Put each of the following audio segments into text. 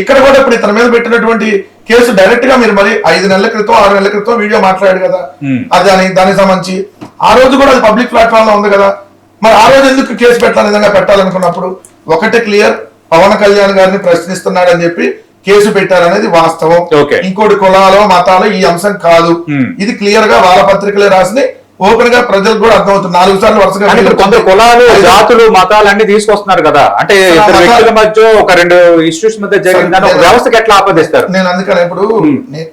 ఇక్కడ కూడా ఇప్పుడు ఇతని మీద పెట్టినటువంటి కేసు డైరెక్ట్ గా మీరు మరి 5 నెలల క్రితం 6 నెలల క్రితం వీడియో మాట్లాడాడు కదా, అది దానికి సంబంధించి ఆ రోజు కూడా అది పబ్లిక్ ప్లాట్ఫామ్ లో ఉంది కదా, మరి ఆ రోజు ఎందుకు కేసు పెట్టాలని విధంగా పెట్టాలనుకున్నప్పుడు ఒకటి క్లియర్, పవన్ కళ్యాణ్ గారిని ప్రశ్నిస్తున్నాడని చెప్పి కేసు పెట్టారనేది వాస్తవం. ఇంకోటి కులాలు మతాలు ఈ అంశం కాదు, ఇది క్లియర్ గా వాళ్ళ పత్రికలే రాసి ఓపెన్ గా ప్రజలకు కూడా అర్థమవుతుంది. 4 సార్లు వరుసగా కొంత కులాలు జాతులు మతాలు అన్ని తీసుకొస్తున్నారు కదా, అంటే ఇద్దరు వ్యక్తుల మధ్య ఒక 2 ఇష్యూస్ మధ్య జరిగిందని వ్యవస్థకి ఎట్లా ఆపాదిస్తారు? నేను అందుకని ఇప్పుడు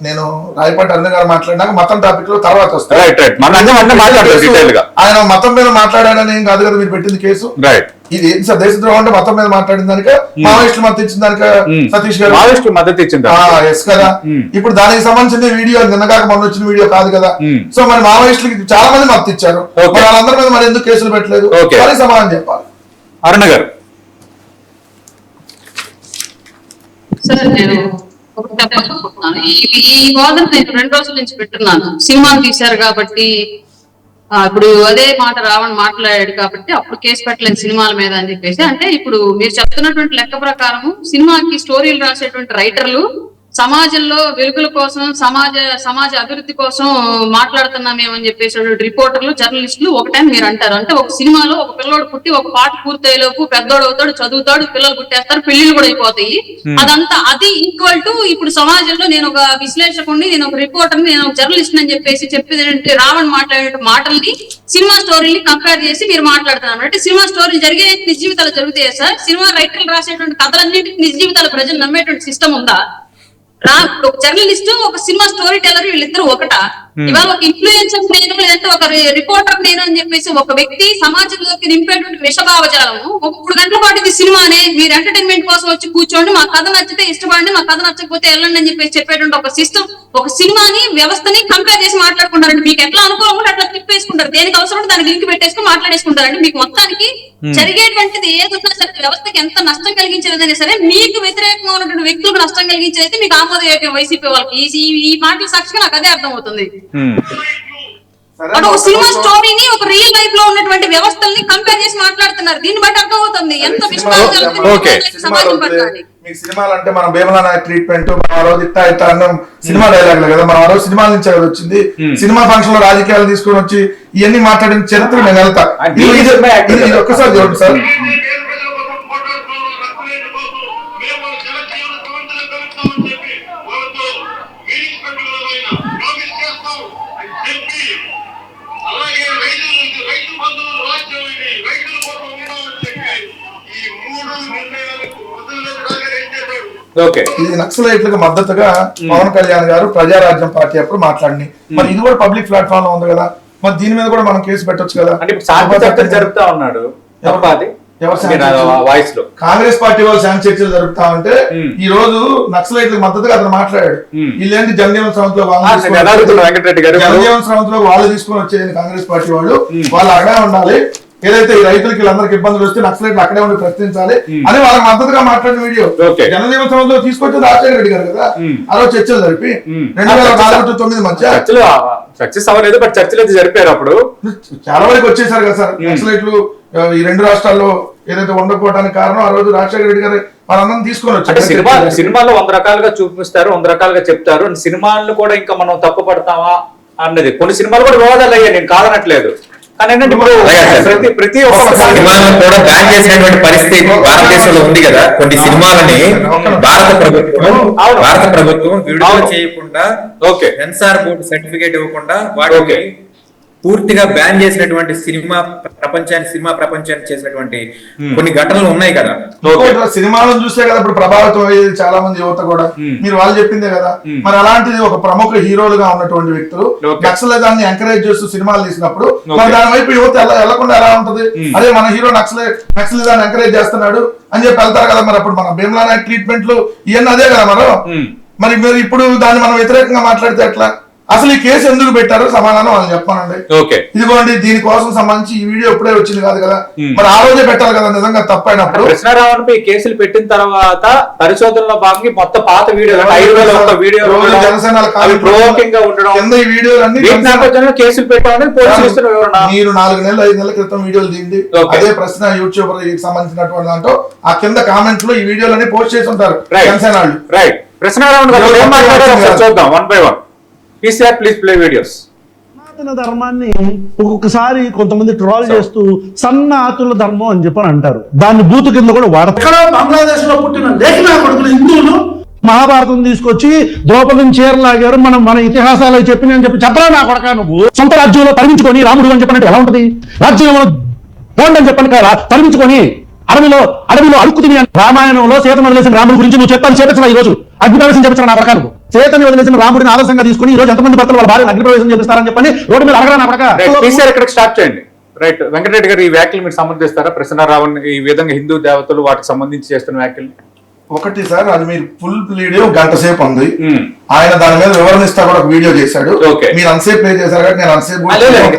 నేను రాయపాటి అన్న గారు మాట్లాడినాక మతం టాపిక్ లో తర్వాత వస్తాను. ఆయన మతం మీద మాట్లాడాడని ఏం కాదు కదా మీరు పెట్టింది కేసు. ఇది దేశద్రోహం అంటే మతం మీద మాట్లాడిన దానిక మావోయిస్టులు మద్దతు ఇచ్చిన దానిక సతీష్ గారు మావోయిస్టులు మద్దతు ఇచ్చింది ఎస్ కదా. ఇప్పుడు దానికి సంబంధించిన వీడియో నిన్నగాక మొన్న వచ్చిన వీడియో కాదు కదా. సో మరి మావోయిస్టులకి చాలా మంది మద్దతు ఇచ్చారు, వాళ్ళందరి మీద మరి ఎందుకు కేసులు పెట్టలేదు అని సమాధానం చెప్పాలి. అరుణ గారు. సార్ నేను ఒకటి చెప్పాలనుకుంటున్నాను. ఈ వాదన నేను 2 రోజుల నుంచి పెట్టున్నాను. సినిమాలు తీశారు కాబట్టి ఇప్పుడు అదే మాట రావణ్ మాట్లాడాడు కాబట్టి అప్పుడు కేసు పెట్టలేదు సినిమాల మీద అని చెప్పేసి. అంటే ఇప్పుడు మీరు చెప్తున్నటువంటి లెక్క ప్రకారము సినిమాకి స్టోరీలు రాసేటువంటి రైటర్లు సమాజంలో వెలుగుల కోసం సమాజ అభివృద్ధి కోసం మాట్లాడుతున్నామేమని చెప్పేసి రిపోర్టర్లు జర్నలిస్టులు ఒకటని మీరు అంటారు. అంటే ఒక సినిమాలో ఒక పిల్లోడు పుట్టి ఒక పాట పూర్తయ్యేలోపు పెద్దోడు అవుతాడు, చదువుతాడు, పిల్లలు పుట్టేస్తారు, పెళ్లిళ్ళు కూడా అయిపోతాయి. అదంతా అది ఈక్వల్ టు ఇప్పుడు సమాజంలో నేను ఒక విశ్లేషకుడిని, నేను ఒక రిపోర్టర్ని, నేను ఒక జర్నలిస్ట్ అని చెప్పేసి చెప్పేది రావణ్ మాట్లాడే మాటల్ని సినిమా స్టోరీని కంపేర్ చేసి మీరు మాట్లాడుతున్నారు. అంటే సినిమా స్టోరీలు జరిగే నిజ జీవితాలు జరుగుతాయి సార్. సినిమా రైటర్లు రాసేటువంటి కథలన్నింటికి నిజ జీవితాలు ప్రజలు నమ్మేటువంటి సిస్టమ్ ఉందా? ఒక జర్నలిస్ట్ ఒక సినిమా స్టోరీ టెల్లర్ వీళ్ళిద్దరు ఒకట. ఇవాళ ఒక ఇన్ఫ్లుయెన్సర్ నేను లేదంటే ఒక రిపోర్టర్ నేను అని చెప్పేసి ఒక వ్యక్తి సమాజంలోకి నింపేటువంటి విషభావజాలము ఒక 3 గంటల పాటు ఇది సినిమానే, మీరు ఎంటర్టైన్మెంట్ కోసం వచ్చి కూర్చోండి, మా కథ నచ్చితే ఇష్టపడండి, మా కథ నచ్చకపోతే వెళ్ళండి అని చెప్పేసి చెప్పేటువంటి ఒక సిస్టమ్, ఒక సినిమాని వ్యవస్థని కంపేర్ చేసి మాట్లాడుకుంటారండి. మీకు ఎట్లా అనుకూలం కూడా అట్లా తిప్పేసుకుంటారు, దేనికి అవసరం దానికి లింక్ పెట్టేసుకుని మాట్లాడేసుకుంటారండి. మీకు మొత్తానికి జరిగేటువంటిది ఏదున్నా సరే వ్యవస్థకి ఎంత నష్టం కలిగించేదైనా సరే మీకు వ్యతిరేకంగా ఉన్నటువంటి వ్యక్తులకు నష్టం కలిగించేది మీకు ఆమోదయోగ్యం వైసీపీ వాళ్ళకి. ఈ మాటల సాక్షిగా నాకు అదే అర్థం అవుతుంది. ఒక సినిమా స్టోరీని ఒక రియల్ లైఫ్ లో ఉన్నటువంటి వ్యవస్థల్ని కంపేర్ చేసి మాట్లాడుతున్నారు. దీన్ని బట్టి అర్థం అవుతుంది ఎంత సమాజం పట్టాలి. మీకు సినిమాలు అంటే మనం భీమలా నాయక్ ట్రీట్మెంట్ మనం ఆ రోజు ఇట్టా అన్నం సినిమా డైలాగ్ కదా, మనం ఆ రోజు సినిమాల నుంచి వచ్చింది. సినిమా ఫంక్షన్ లో రాజకీయాలు తీసుకొని వచ్చి ఇవన్నీ మాట్లాడిన చరిత్ర నేను వెళ్తా. ఇది ఒక్కసారి చూడండి సార్. ఇది నక్సలైట్లకు మద్దతుగా పవన్ కళ్యాణ్ గారు ప్రజారాజ్యం పార్టీ అప్పుడు మాట్లాడి, మరి ఇది కూడా పబ్లిక్ ప్లాట్ఫామ్ లో ఉంది కదా, మరి దీని మీద కూడా మనం కేసు పెట్టొచ్చు కదా. జరుపుతా ఉన్నాడు కాంగ్రెస్ పార్టీ వాళ్ళు శాంతి చర్చలు జరుపుతా ఉంటే ఈ రోజు నక్సలైట్లకు మద్దతుగా అతను మాట్లాడాడు. వీళ్ళేంటి జనజీవన శ్రమంలో వాళ్ళు తీసుకొని వచ్చేది కాంగ్రెస్ పార్టీ వాళ్ళు అక్కడే ఉండాలి, ఏదైతే ఈ రైతులకి వీళ్ళందరికి ఇబ్బందులు వస్తే నక్సలైట్లు అక్కడే ఉండి ప్రశ్నించాలి అని వాళ్ళకి మద్దతుగా మాట్లాడిన వీడియో జనజీవన శ్రమంలో తీసుకొచ్చి రాజశేఖర రెడ్డి గారు కదా ఆ రోజు చర్చలు జరిపి 2004-2009 మధ్య సక్సెస్ అవ్వలేదు, బట్ చర్చలు అయితే జరిపారు. అప్పుడు చాలా వరకు వచ్చేసారు కదా సార్ నక్సలైట్లు. ఈ 2 రాష్ట్రాల్లో ఏదైతే ఉండకపోవడానికి కారణం ఆ రోజు రాజశేఖర రెడ్డి గారు వాళ్ళందరం తీసుకొని వచ్చారు. సినిమాలో 100 రకాలుగా చూపిస్తారు, 100 రకాలుగా చెప్తారు. సినిమాలను కూడా ఇంకా మనం తప్పు పడతామా అన్నది కొన్ని సినిమాలు కూడా వివాదాలు అయ్యాయి, నేను కాదనట్లేదు. ప్రతి ఒక్క కూడా బ్యాన్ చేసినటువంటి పరిస్థితి భారతదేశంలో ఉంది కదా. కొన్ని సినిమాలని భారత ప్రభుత్వం విడుదల చేయకుండా సెన్సార్ బోర్డు సర్టిఫికేట్ ఇవ్వకుండా వాటికి పూర్తిగా బ్యాన్ చేసినటువంటి సినిమా ప్రపంచాన్ని చేసినటువంటి కొన్ని ఘటనలు ఉన్నాయి కదా. సినిమాలను చూస్తే కదా ఇప్పుడు ప్రభావితం అయ్యేది చాలా మంది యువత కూడా, మీరు వాళ్ళు చెప్పిందే కదా. మరి అలాంటిది ఒక ప్రముఖ హీరోలుగా ఉన్నటువంటి వ్యక్తులు నక్సలిజాన్ని ఎంకరేజ్ చేస్తూ సినిమాలు తీసినప్పుడు మరి దాని వైపు యువత వెళ్లకుండా ఎలా ఉంటది? అదే మన హీరో నక్సలిజాన్ని ఎంకరేజ్ చేస్తున్నాడు అని చెప్పి వెళ్తారు కదా. మరి అప్పుడు మన భీమలా నాయక్ ట్రీట్మెంట్లు ఇవన్నీ అదే కదా. మరి మీరు ఇప్పుడు దాన్ని మనం వ్యతిరేకంగా మాట్లాడితే ఎట్లా? అసలు ఈ కేసు ఎందుకు పెట్టారో సమాధానం వాళ్ళు చెప్పానండి. ఓకే, ఇదిగోండి దీనికోసం సంబంధించి ఈ వీడియో ఎప్పుడే వచ్చింది కాదు కదా, మరి ఆ రోజే పెట్టాలి కదా నిజంగా తప్పైనప్పుడు. కృష్ణారావుపై కేసులు పెట్టిన తర్వాత పరిశోధనలో భాగంగా మొత్తం పాత వీడియోలు 5,000 వీడియో జనసేన ప్రోవోకింగ్ గా ఉండడం కింద ఈ వీడియోలన్నీ కేసులు పెట్టామని పోలీసులు ఇస్తున్న వివరణ. మీరు 4 నెలలు 5 నెలల క్రితం వీడియోలు దిండి అదే ప్రశ్న యూట్యూబర్ సంబంధించినటువంటి దాంట్లో ఆ కింద కామెంట్స్ లో ఈ వీడియోలన్నీ పోస్ట్ చేసి ఉంటారు జనసేన వాళ్ళు. రైట్, కృష్ణారావు గారు ఏం మాట్లాడారో చూద్దాం one by one. Please play videos. సనాతన ధర్మాన్ని ఒక్కొక్కసారి కొంతమంది ట్రోల్ చేస్తూ సన్నాతుల ధర్మం అని చెప్పని అంటారు. దాన్ని బూతు కింద కూడా వాడతారు. బంగ్లాదేశ్ లో పుట్టిన లేఖనా కొడుకులు హిందువులు మహాభారతం తీసుకొచ్చి ద్రౌపదిని చీరలాగారు, మన ఇతిహాసాలు చెప్పిన అని చెప్పి చెప్పరా నా కొడక, నువ్వు సొంత రాజ్యంలో తరిమించుకొని రాముడు అని చెప్పినట్టు ఎలా ఉంటది? రాజ్యంలో పోండి చెప్పని కదా తరిమించుకొని అడవిలో అడుక్కు తిని రామాయణంలో సీతను వదిలేసిన రాముడి గురించి నువ్వు చెప్పాను చేపించరా? ఈ రోజు అగ్నిప్రవేశం చేపించరా నా ప్రకారం? సీతను వదిలేసిన రాముడిని ఆదర్శంగా తీసుకుని ఈ రోజు ఎంతమంది భర్తలు వాళ్ళ భార్యను అగ్నిప్రవేశం చేపిస్తారని చెప్పని రోడ్డు మీద అడగరా నా ప్రకారం? ఇక్కడ స్టార్ట్ చేయండి. రైట్, వెంకటరెడ్డి గారు ఈ వ్యాఖ్యలు మీరు సమర్థిస్తారా? కృష్ణారావు ఈ విధంగా హిందూ దేవతలు వాటికి సంబంధించి చేస్తున్న వ్యాఖ్యలు. ఒకటి సార్, అది మీరు ఫుల్ వీడియో గంట సేపు ఉంది, ఆయన దాని మీద వివరణిస్తా కూడా ఒక వీడియో చేశాడు. మీరు అంతసేపు ప్లే చేశారు కాబట్టి నేను అంతసేపు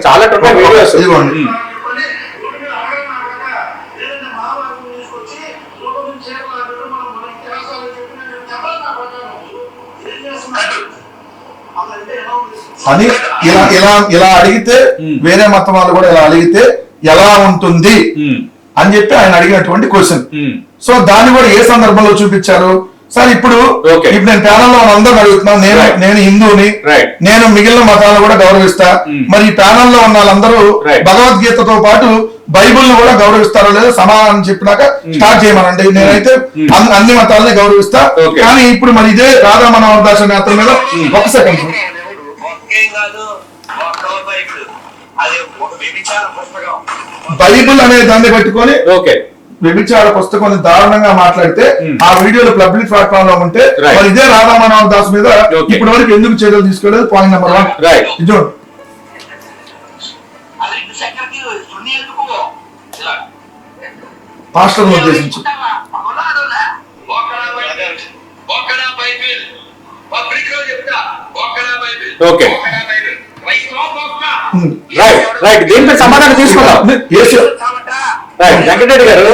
చాలా వీడియోస్ ఇదిగోండి. అని ఇలా అడిగితే వేరే మతం వాళ్ళు కూడా ఇలా అడిగితే ఎలా ఉంటుంది అని చెప్పి ఆయన అడిగినటువంటి క్వశ్చన్. సో దాన్ని కూడా ఏ సందర్భంలో చూపించారు సార్? ఇప్పుడు నేను ప్యానల్లో అందరూ అడుగుతున్నాను, నేను హిందూని, నేను మిగిలిన మతాలను కూడా గౌరవిస్తా, మరి ఈ ప్యానల్లో ఉన్న వాళ్ళందరూ భగవద్గీతతో పాటు బైబుల్ ను కూడా గౌరవిస్తారో లేదో సమాధానం చెప్పినాక స్టార్ట్ చేయమనండి. నేనైతే అన్ని మతాలని గౌరవిస్తా, కానీ ఇప్పుడు మరి ఇదే రాధా మనోహర్ దాస్ అనే అతని మీద ఒక సెకండ్. బైబుల్ అనే దాన్ని పెట్టుకొని వ్యభిచార పుస్తకం దారుణంగా మాట్లాడితే ఆ వీడియోలు పబ్లిక్ ప్లాట్ఫామ్ లో ఉంటే మరి ఇదే రాధా మనోహర్ దాస్ మీద ఇప్పటి వరకు ఎందుకు చర్యలు తీసుకోలేదు? పాయింట్ నెంబర్ 1 చూడండి. పాస్టర్ ఉద్దేశించి ఓకే, రైట్, దీనికి సమాధానం తీసుకుందాం. వెంకటరెడ్డి గారు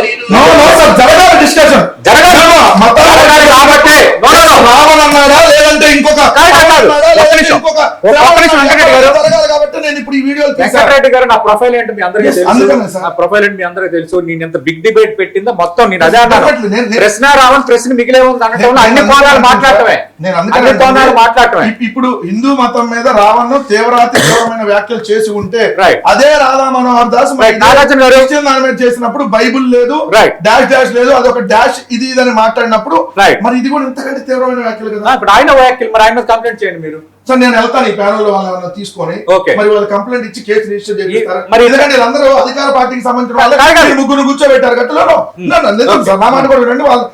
జరగాలి డిస్కషన్, జరగాలి కాబట్టి రావణన్నాడా లేదంటే ఇంకొక నేను ఇప్పుడు ఈ వీడియో వెంకటరెడ్డి గారు నా ప్రొఫైల్ ఏంటి మీ అందరికీ తెలుసు, నా ప్రొఫైల్ ఏంటి మీ అందరికీ తెలుసు. నేను ఎంత బిగ్ డిబేట్ పెట్టిందో మొత్తం నేను అదే అన్నాను. కృష్ణారావన్ ప్రశ్న మిగిలే ఉంది అనటంలో అన్ని కోణాలు మాట్లాడటమే, అన్ని కోణాలు మాట్లాడటమే. ఇప్పుడు హిందూ మతం మీద రావణ్ తీవ్రమైన వ్యాఖ్యలు చేసి ఉంటే అదే రాధా మనోహర్ దాస్ నాగార్జున గారు చేసినప్పుడు బైబుల్ లేదు, డాష్ లేదు, అదొక డాష్ ఇది అని మాట్లాడినప్పుడు మరి ఇది కూడా ఇంతకంటే తీవ్రమైన వ్యాఖ్యలు కదా. ఇప్పుడు ఆయన వ్యాఖ్యలు మరి ఆయన కంప్లైంట్ చేయండి మీరు. సార్ నేను వెళ్తాను ఈ ప్యానల్ లో వాళ్ళని తీసుకొని మరి వాళ్ళు కంప్లైంట్ ఇచ్చి కేసు రిజిస్టర్ చేస్తారు. మరి ఎందుకంటే వీళ్ళందరూ అధికార పార్టీకి సంబంధించిన వాళ్ళు ముగ్గురు కూర్చోబెట్టారు గట్టులో. నా మాట కూడా వినండి, వాళ్ళు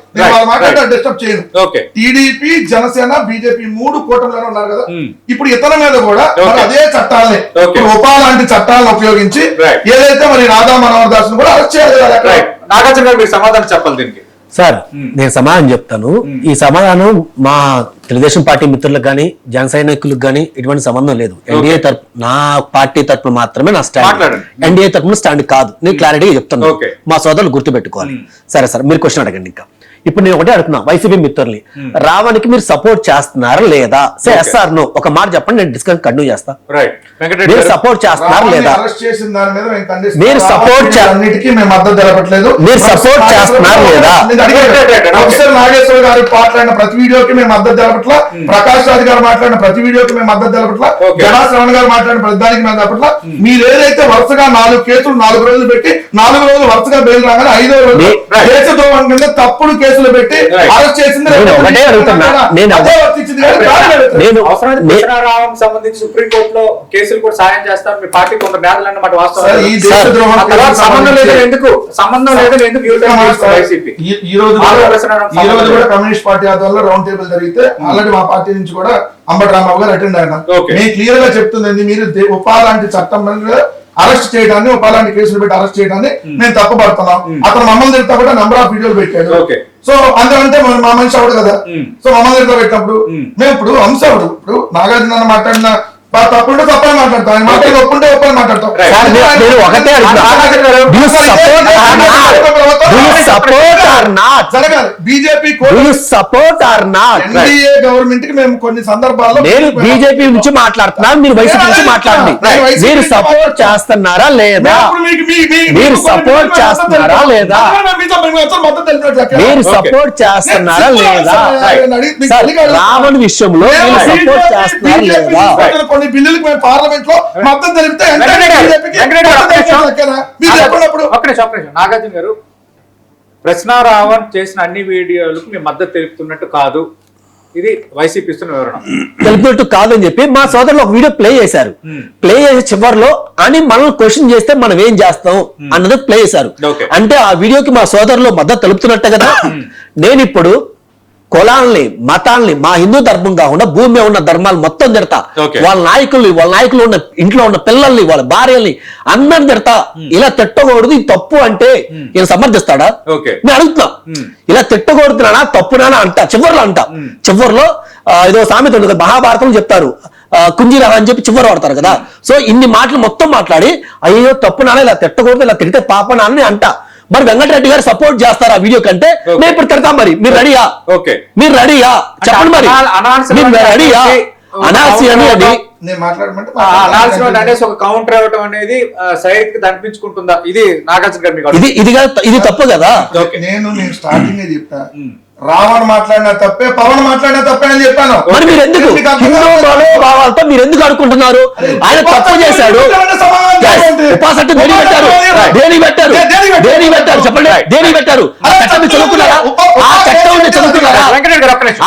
మాట్లాడితే డిస్టర్బ్ చేయను. టీడీపీ జనసేన బీజేపీ 3 కూటమిలోనే ఉన్నారు కదా. ఇప్పుడు ఇతర మీద కూడా అదే చట్టాలని ఉపా లాంటి చట్టాలను ఉపయోగించి ఏదైతే మరి రాధా మనోహర్ దాస్ కూడా అరెస్ట్ చేయాలి. నాగార్జున గారు మీరు సమాధానం చెప్పాలి దీనికి. సార్ నేను సమాధానం చెప్తాను. ఈ సమాధానం మా తెలుగుదేశం పార్టీ మిత్రులకు కానీ జన సైనికులకు కానీ ఎటువంటి సంబంధం లేదు. ఎన్డీఏ తరపు నా పార్టీ తరపున మాత్రమే నా స్టాండ్, ఎన్డీఏ తరపున స్టాండ్ కాదు. నేను క్లారిటీగా చెప్తాను, మా సోదరులు గుర్తుపెట్టుకోవాలి. సరే సార్ మీరు క్వశ్చన్ అడగండి. ఇంకా ఇప్పుడు నేను ఒకటే అడుగుతున్నా వైసీపీ మిత్రుల్ని, రావణ్కి మీరు సపోర్ట్ చేస్తున్నారా లేదా? ఎస్ఆర్ నో ఒక మాట చెప్పండి, నేను డిస్కషన్ కంటిన్యూ చేస్తా. మీరు సపోర్ట్ చేస్తున్నారా లేదా? మీరు సపోర్ట్ మేము మద్దతు తెలపట్లేదు. మీరు సపోర్ట్ చేస్తున్నారా లేదా? ప్రొఫెసర్ నాగేశ్వర గారు మాట్లాడిన ప్రతి వీడియోకి మేము మద్దతు తెలపట్లా, ప్రకాష్ రాజ్ గారు మాట్లాడిన ప్రతి వీడియోకి మేము మద్దతు తెలపట్లా, జనా శ్రవణ్ గారు మాట్లాడిన ప్రతి దానికి మేము తెలపట్లా. మీరు ఏదైతే వరుసగా 4 కేసులు 4 రోజులు పెట్టి 4 రోజులు వరుసగా బెయిల్ రాగానే 5వ రోజు కేసు ద్రోహం కింద తప్పుడు కేసులు పెట్టి అరెస్ట్ చేసింది. ఒకటే అడుగుతున్నా, సంబంధించి సుప్రీం కోర్టులో కేసులు కూడా సాయం చేస్తారు మీ పార్టీ కొంత నేతలు అన్నమాట. వాస్తవం సంబంధం లేదని ఎందుకు ఈ రోజు కూడా కమ్యూనిస్ట్ పార్టీ ఆధ్వర్యంలో రౌండ్ టేబుల్ జరిగితే ఆల్రెడీ మా పార్టీ నుంచి కూడా అంబటి రాంబాబు గారు అటెండ్ అయినా. నేను క్లియర్ గా చెప్తుంది, మీరు ఉపా లాంటి చట్టం అరెస్ట్ చేయడాన్ని, ఉపా లాంటి కేసులు పెట్టి అరెస్ట్ చేయడాన్ని మేము తప్పుపడుతున్నాం. అతను మమ్మల్ని తిడతా కూడా నెంబర్ ఆఫ్ వీడియోలు పెట్టాడు. సో అందుకంటే మా మనిషి అవడు కదా. సో మమ్మల్ని తిడతా పెట్టినప్పుడు మేము ఇప్పుడు అంశం ఇప్పుడు నాగార్జున మాట్లాడిన తప్పుంటే తప్పని మాట్లాడతాం, ఆయన మాట్లాడి ఒప్పుంటే ఒప్పని మాట్లాడతాం. సార్, నేను ఒకటే జరగాలి. బీజేపీ ఎన్డీఏ గవర్నమెంట్ కి మేము కొన్ని సందర్భాల్లో నేను బీజేపీ నుంచి మాట్లాడుతున్నాను, మీరు వైసీపీ నుంచి మాట్లాడండి. మీరు సపోర్ట్ చేస్తున్నారా లేదా? మీరు సపోర్ట్ చేస్తున్నారా లేదా? మీరు సపోర్ట్ చేస్తున్నారా లేదా? రావణ్ విషయంలో మీరు సపోర్ట్ చేస్తున్నారా లేదా? కొన్ని బిల్లులకు మేము పార్లమెంట్ లో మద్దతు తెలిపితే నాగార్జున గారు, ప్రశ్నారావణ్ చేసిన అన్ని వీడియోలకు మీ మద్దతు తెలుపుతున్నట్టు కాదు, ఇది వైసీపీ ఇస్తున్న వివరణ. తెలుపుతున్నట్టు కాదని చెప్పి మా సోదరులు ఒక వీడియో ప్లే చేశారు. ప్లే చేసే చివరిలో అని మనం క్వశ్చన్ చేస్తే మనం ఏం చేస్తాం అన్నది ప్లే చేశారు. అంటే ఆ వీడియోకి మా సోదరులు మద్దతు తెలుపుతున్నట్టే కదా. నేను ఇప్పుడు కులాల్ని, మతాల్ని, మా హిందూ ధర్మం కాకుండా భూమి మీద ఉన్న ధర్మాలు మొత్తం తిడతా. వాళ్ళ నాయకులు ఉన్న ఇంట్లో ఉన్న పిల్లల్ని, వాళ్ళ భార్యల్ని అందరిని తిడతా. ఇలా తిట్టకూడదు, ఇది తప్పు అంటే ఈయన సమర్థిస్తాడా? నేను అడుగుతున్నా, ఇలా తిట్టకూడదునా తప్పునా అంట. చివరిలో ఏదో సామెత ఉంటుంది, మహాభారతం చెప్తారు, కుంజీరా అని చెప్పి చివరి వాడతారు కదా. సో ఇన్ని మాటలు మొత్తం మాట్లాడి అయ్యో తప్పు నాన్న, ఇలా తిట్టకూడదు, ఇలా తిడితే పాప నాన్న అంట. మరి వెంకటరెడ్డి గారు సపోర్ట్ చేస్తారా వీడియో కంటే? మేము ఇప్పుడు తిడతాం. మరి మీరు రెడీయా? మీరు రెడీయా చెప్పండి. మరి మీరు రెడీయా? అనాల్సి అనేది ఒక కౌంటర్ అవ్వటం అనేది సైడ్ కి కనిపించుకుంటుందా? ఇది నాగార్జున గారు ఇది తప్పు కదా. నేను స్టార్టింగ్ చెప్పా, రావణ్ మాట్లాడినా తప్పే, పవన్ మాట్లాడినా తప్పే అని చెప్పాను. మరి మీరు ఎందుకు హిందూ భావాలతో మీరు ఎందుకు అనుకుంటున్నారు? ఆయన తప్పు చేశాడు, ఉపాసట్టు దేని పెట్టారు చెప్పండి, దేని పెట్టారు? ఆ చట్టం మీరు చదువుకున్నారా? ఆ చట్టం మీరు చదువుకున్నారా?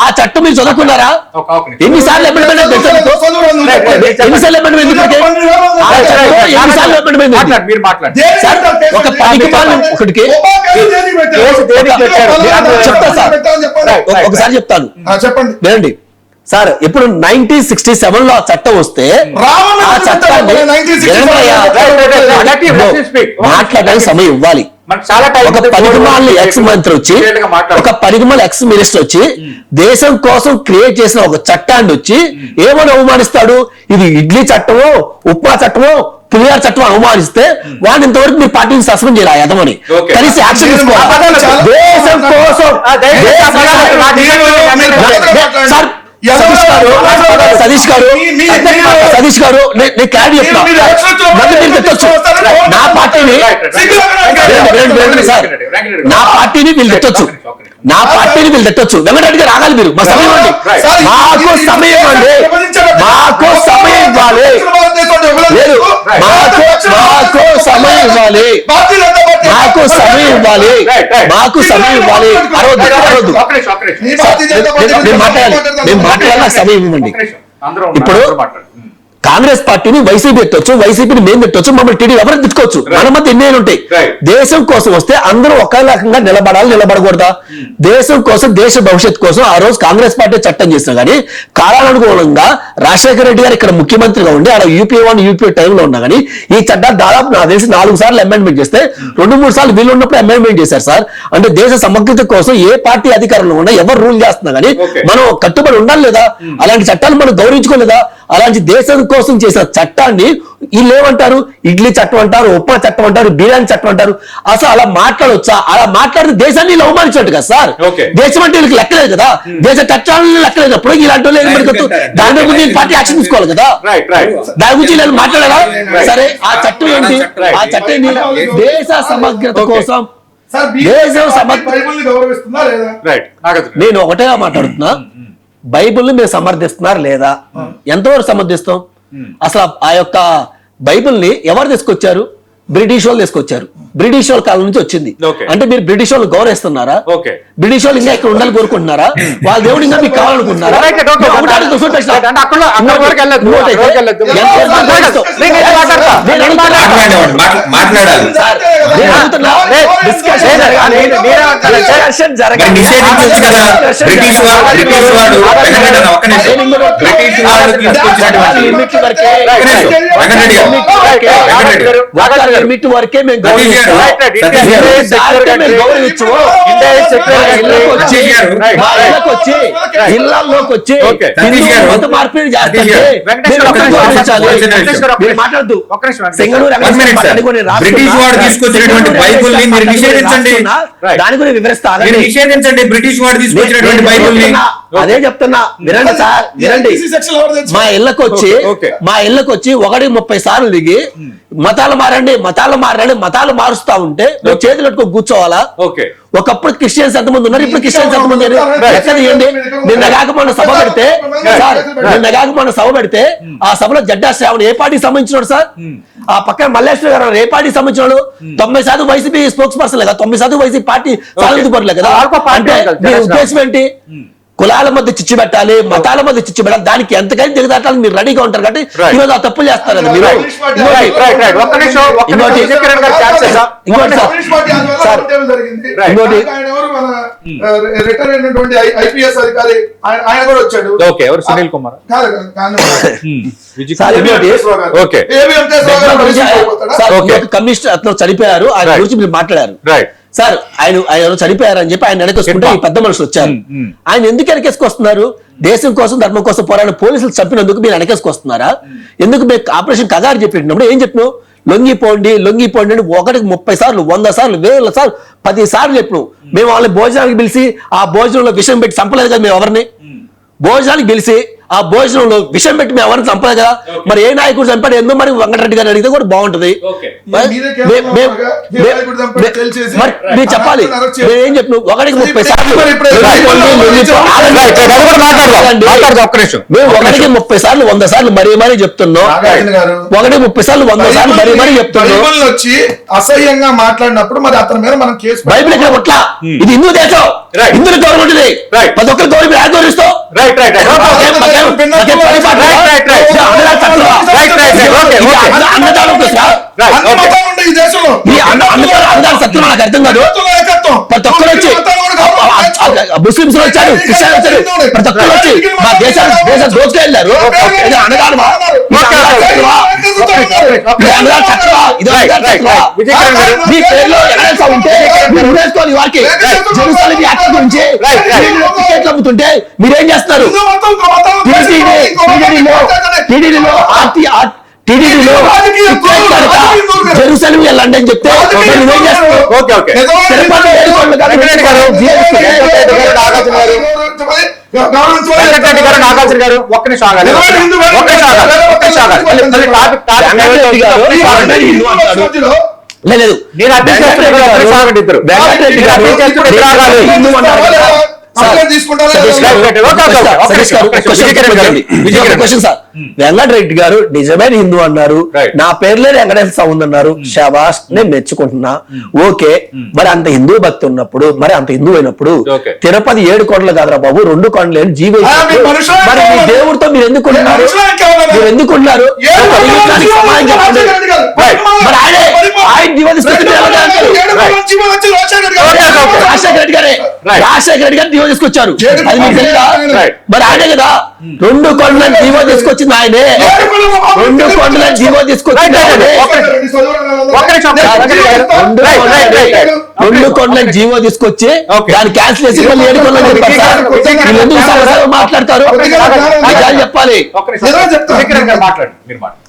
ఆ చట్టం మీరు చదువుకున్నారా? ఎన్నిసార్లు అమెండ్మెంట్ ఎన్నిసార్లు అమెండ్మెంట్ ఒక ఒకటికి చెప్తా సార్, ఒకసారి చెప్తాను చెప్పండి. వినండి సార్. ఇప్పుడు 1967 లో ఆ చట్టం వస్తే ఆ చట్టాన్ని మాట్లాడడానికి సమయం ఇవ్వాలి. ఒక 10 ఎక్స్ మంత్రి వచ్చి, ఒక 10 ఎక్స్ మినిస్టర్ వచ్చి దేశం కోసం క్రియేట్ చేసిన ఒక చట్టాన్ని వచ్చి ఏమని అవమానిస్తాడు? ఇది ఇడ్లీ చట్టమో, ఉప్మా చట్టమో, పులిహార చట్టం అవమానిస్తే వాడిని ఇంతవరకు మీ పార్టీని సస్పెండ్ చేయాలి ఎదమని కలిసి యాక్షన్ తీసుకోవాలి. దేశం కోసం సతీష్ గారు నేను క్లారిటీ చెప్తాను. నా పార్టీని వీళ్ళు తెచ్చొచ్చు, నా పార్టీని వీళ్ళు తెచ్చొచ్చు. వెంకటరెడ్డి గారు ఆగాలి, మీరు మా సమయం ఇవ్వండి, మాకు సమయం ఇవ్వండి, మాకు సమయం ఇవ్వాలి, లేదు మాకు సమయం ఇవ్వాలి, మాకు సమయం ఇవ్వాలి, మాకు సమయం ఇవ్వాలి. అరవద్దు, నేను మాట్లాడాలి, సమయం ఇవ్వండి. ఇప్పుడు కాంగ్రెస్ పార్టీని వైసీపీ పెట్టొచ్చు, వైసీపీని మేము పెట్టొచ్చు, మమ్మల్ని టీడీపీ ఎవరైనా తిట్టుకోవచ్చు. మన మధ్య ఎన్నేళ్ళు ఉంటాయి. దేశం కోసం వస్తే అందరూ ఒకే రకంగా నిలబడకూడదా? దేశం కోసం, దేశ భవిష్యత్తు కోసం ఆ రోజు కాంగ్రెస్ పార్టీ చట్టం చేసినా కానీ కాలానుగుణంగా రాజశేఖర రెడ్డి గారు ఇక్కడ ముఖ్యమంత్రిగా ఉండి ఆడ యూపీఏ 1 యూపీఏ టైంలో ఉన్నా కానీ ఈ చట్టాలు దాదాపు నాకు తెలిసి 4 సార్లు అమెండ్మెంట్ చేస్తే 2-3 సార్లు వీళ్ళు ఉన్నప్పుడు అమెండ్మెంట్ చేశారు సార్. అంటే దేశ సమగ్రత కోసం ఏ పార్టీ అధికారంలో ఉన్నా ఎవరు రూల్ చేస్తున్నా కానీ మనం కట్టుబడి ఉండాలి లేదా? అలాంటి చట్టాలు మనం గౌరవించుకోలేదా? అలాంటి దేశం కోసం చేసిన చట్టాన్ని వీళ్ళు ఏమంటారు? ఇడ్లీ చట్టం అంటారు, ఉప్మా చట్టం అంటారు, బిర్యానీ చట్టం అంటారు. అసలు అలా మాట్లాడొచ్చా? అలా మాట్లాడితే దేశాన్ని వీళ్ళు అవమానించినట్టు కదా సార్. దేశం అంటే వీళ్ళకి లెక్కలేదు కదా, దేశ చట్టాలను లెక్కలేనప్పుడు ఇలాంటి దాని గురించి పార్టీ యాక్షన్ తీసుకోవాలి కదా. దాని గురించి వీళ్ళు మాట్లాడారా? సరే, ఆ చట్టం ఏంటి? ఆ చట్టం ఏంటి? దేశ సమగ్రత కోసం, దేశం నేను ఒకటే మాట్లాడుతున్నా, బైబిల్ని మీరు సమర్థిస్తున్నారు లేదా? ఎంతవరకు సమర్థిస్తాం? అసలు ఆ యొక్క బైబిల్ని ఎవరు తీసుకొచ్చారు? బ్రిటిష్ వాళ్ళు తీసుకొచ్చారు. బ్రిటిష్ వాళ్ళ కాలం నుంచి వచ్చింది. అంటే మీరు బ్రిటిష్ వాళ్ళు గౌరవిస్తున్నారా? బ్రిటిష్ వాళ్ళు ఇంకా ఇక్కడ ఉండాలి కోరుకుంటున్నారా? వాళ్ళ దేవుడు ఇంకా మీకు కావాలనుకుంటున్నారా? లిమిట్ వరకే మేము సతీష్ గారు, సతీష్ గారు, గౌరవించము. మా ఇళ్ళకి వచ్చి ఇళ్లలోకి వచ్చి సతీష్ గారు, మత మార్పిడి చేస్తుంటే వెంకటేశ్వర మేము ఒక్కరు గౌరవించాలి. వెంకటేశ్వర మీరు మాట్లాడద్దు. ఒక్క నిమిషం. సింగనూరు One minute, sir. బ్రిటిష్ వాడు తీసుకొచ్చినటువంటి బైబుల్ ని మీరు నిషేధించండి. దాని గురించి వివరిస్తా. మీరు నిషేధించండి బ్రిటిష్ వాడు తీసుకొచ్చినటువంటి బైబుల్ ని. అదే చెప్తున్నా, వినండి సార్, వినండి. మా ఇళ్ళకి వచ్చి Okay. మా ఇళ్ళకి వచ్చి 30 సార్లు దిగి మతాలు మారండి, మతాలు మారండి, మతాలు మారుస్తా ఉంటే నువ్వు చేతులు పెట్టుకొని కూర్చోవాలా? ఓకే. ఒకప్పుడు క్రిస్టియన్స్ ఎంతమంది ఉన్నారు, ఇప్పుడు క్రిస్టియన్స్ ఎంతమంది ఎక్కడ తీయండి. నిన్న కాక మొన్న సభ పెడితే సార్, నిన్న కాక మొన్న సభ పెడితే ఆ సభలో జడ్డా శ్రావణ్ ఏ పార్టీకి సంబంధించినాడు సార్? ఆ పక్కన మల్లేశ్వర గారు ఏ పార్టీకి సంబంధించినాడు? 90% వైసీపీ స్పోక్స్ పర్సన్ కదా, 90% వైసీపీ పార్టీ సాధింపు పడలే కదా. అంటే మీ ఉద్దేశం ఏంటి? కులాల మధ్య చిచ్చు పెట్టాలి, మతాల మధ్య చిచ్చు పెట్టాలి, దానికి ఎంతకైనా దిగదాటాలని మీరు రెడీగా ఉంటారు కాబట్టి ఈరోజు ఆ తప్పులు చేస్తారు మీరు. ఒక్క నిమిషం. ఇంకోటి సార్, ఇంకోటి రిటైర్ అయినటువంటి ఐపీఎస్ అధికారి ఆయన కూడా వచ్చాడు. ఓకే. ఎవరు? సునీల్ కుమార్. సార్, ఇంకోటి ఓకే. సార్, ఒక కమిషనర్ అతను చనిపోయారు, ఆయన గురించి మీరు మాట్లాడారు. రైట్. సార్, ఆయన చనిపోయారని చెప్పి ఆయన వెనకేసుకుంటే ఈ పెద్ద మనుషులు వచ్చారు. ఆయన ఎందుకు వెనకేసుకొస్తున్నారు? దేశం కోసం, ధర్మం కోసం పోరాడిన పోలీసులు చంపినందుకు మీరు వెనకేసుకొస్తున్నారా? ఎందుకు మీకు ఆపరేషన్ కగారు చెప్పినప్పుడు ఏం చెప్పినావు? లొంగిపోండి లొంగిపోండి అని 30 సార్లు, 100 సార్లు, 1000 సార్లు, 10 సార్లు చెప్పినావు. మేము వాళ్ళని భోజనానికి పిలిచి ఆ భోజనంలో విషయం పెట్టి చంపలేదు కదా మేము ఎవరిని. భోజనానికి పిలిచి ఆ భోజనంలో విషయం పెట్టి మేము ఎవరిని చంపలేదు కదా. మరి ఏ నాయకుడు చంపాడు ఎందుకు మరి వెంకటరెడ్డి గారిని అడిగితే కూడా బాగుంటది. మరి మీరు చెప్పాలి. మేమేం చెప్పిన 1కి 30 సార్లు మేము 1కి 30 సార్లు 100 సార్లు మరీ మరీ చెప్తున్నాం. 1కి 30 సార్లు 100 సార్లు మరీ మరీ చెప్తున్నాం. వచ్చి అసహ్యంగా మాట్లాడినప్పుడు మరి అతని మీద మనం కేసు బైబిల్ ఇక్కడ కొట్లా. ఇది హిందూ దేశం, హిందువుల గవర్నమెంట్ ఇది. ప్రతి ఒక్కరు గవర్నమెంట్ గౌరవిస్తాం. ఈ దేశంలో అన్నదానం సత్యం నాకు అర్థం కాదు. ప్రతి ఒక్కరు వచ్చి ముస్లింస్ వచ్చారు, క్రిస్టియన్ వచ్చారు, ప్రతి ఒక్కరు వచ్చి మా దేశం దోచుకు వెళ్ళారు. అన్నదానమా? మీ పేరులో ఎలాంటి ఉంటే మీరు ఉడేసుకోవాలి. వాకి జెరూసలేం యాత్ర గురించి టికెట్లు అమ్ముతుంటే మీరేం చేస్తారు? టీడీలో జెరూసలేం వెళ్ళండి అని చెప్తే నువ్వేం చేస్తావు? నాగార్జున గారు ఒక్క నిమిషం ఆగాలి. లేదు, నేను వెంకటరెడ్డి గారు నిజమైన హిందూ అన్నారు. నా పేర్లే వెంకటేశ్వర స్వామి అన్నారు. షాబాష్, నేను మెచ్చుకుంటున్నా. ఓకే, మరి అంత హిందూ భక్తి ఉన్నప్పుడు, మరి అంత హిందూ అయినప్పుడు తిరుపతి 7 కొండలు కాదురా బాబు, 2 కొండలు జీవి. మరి మీ దేవుడితో మీరు ఎందుకుంటున్నారు? మీరు ఎందుకుంటున్నారు? సమాజం చెప్పండి. మరి ఆయన జీవో తీసుకొచ్చి రాజశేఖర రెడ్డి గారే, రాజశేఖర రెడ్డి గారు జీవో తీసుకొచ్చారు. అది మీకు తెలుసా? మరి ఆయనే కదా 2 కొండలను జీవో తీసుకొచ్చింది ఆయనే. 2 కొండలను జీవో తీసుకొచ్చింది ఆయనే. 2 కొండలను జీవో తీసుకొచ్చి దాన్ని క్యాన్సిల్ చేసి మళ్ళీ 7 కొండలు చెప్పారు సార్. వీళ్ళు ఎందుకు మాట్లాడతారు? చెప్పాలి. మాట్లాడండి.